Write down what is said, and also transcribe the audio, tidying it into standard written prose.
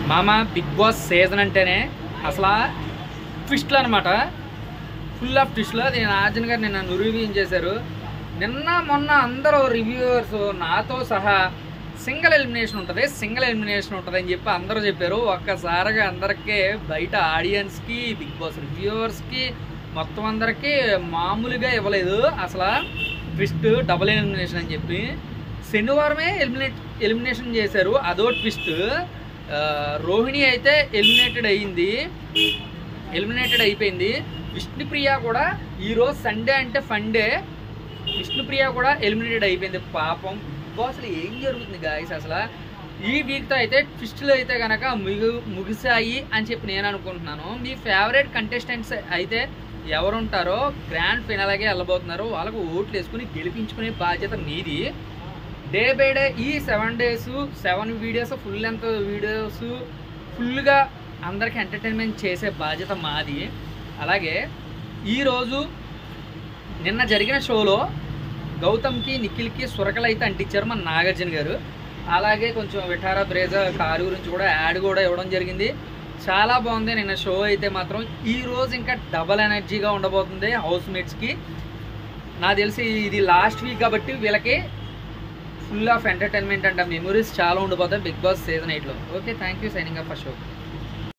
మామ big Boss season అంటేనే అసలు ట్విస్ట్లు అనమాట. ఫుల్ ఆఫ్ ట్విస్ట్లు. అది నాగార్జున గారు నిన్న రివ్యూ చేశారు. నిన్న మొన్న అందరూ రివ్యూవర్స్ నాతో సహా సింగిల్ ఎలిమినేషన్ ఉంటుంది అని చెప్పి అందరూ చెప్పారు. ఒక్కసారిగా అందరికీ బయట ఆడియన్స్కి, బిగ్ బాస్ రివ్యూవర్స్కి మొత్తం అందరికీ మామూలుగా ఇవ్వలేదు. అసలు ట్విస్ట్ డబుల్ ఎలిమినేషన్ అని చెప్పి శనివారమే ఎలిమినేషన్ చేశారు. అదో ట్విస్ట్. రోహిణి అయితే ఎలిమినేటెడ్ అయిపోయింది. విష్ణుప్రియ కూడా ఈరోజు సండే అంటే ఫండే, విష్ణుప్రియ కూడా ఎలిమినేటెడ్ అయిపోయింది. పాపం అసలు ఏం జరుగుతుంది గాయస్? అసలు ఈ వీక్తో అయితే ట్విస్టులు అయితే కనుక ముగిసాయి అని చెప్పి నేను అనుకుంటున్నాను. మీ ఫేవరెట్ కంటెస్టెంట్స్ అయితే ఎవరుంటారో గ్రాండ్ ఫినాలేకే వెళ్ళబోతున్నారు. వాళ్ళకు ఓట్లు వేసుకుని గెలిపించుకునే బాధ్యత మీది. డే బై డే ఈ 7 days 7 videos full length videos ఫుల్గా అందరికీ ఎంటర్టైన్మెంట్ చేసే బాధ్యత మాది. అలాగే ఈరోజు నిన్న జరిగిన షోలో గౌతమ్కి, నిఖిల్కి సురకలు అయితే అంటించారు మన నాగార్జున గారు. అలాగే కొంచెం విఠారా బ్రేజా కారు గురించి కూడా యాడ్ కూడా ఇవ్వడం జరిగింది. చాలా బాగుంది నిన్న షో అయితే మాత్రం. ఈరోజు ఇంకా డబల్ ఎనర్జీగా ఉండబోతుంది హౌస్ మేట్స్కి. నాకు తెలిసి ఇది లాస్ట్ వీక్ కాబట్టి వీళ్ళకి full of entertainment and memories చాలా ఉండిపోతాయి బిగ్ బాస్ సీజన్ 8లో. Okay, thank you. Signing off for show.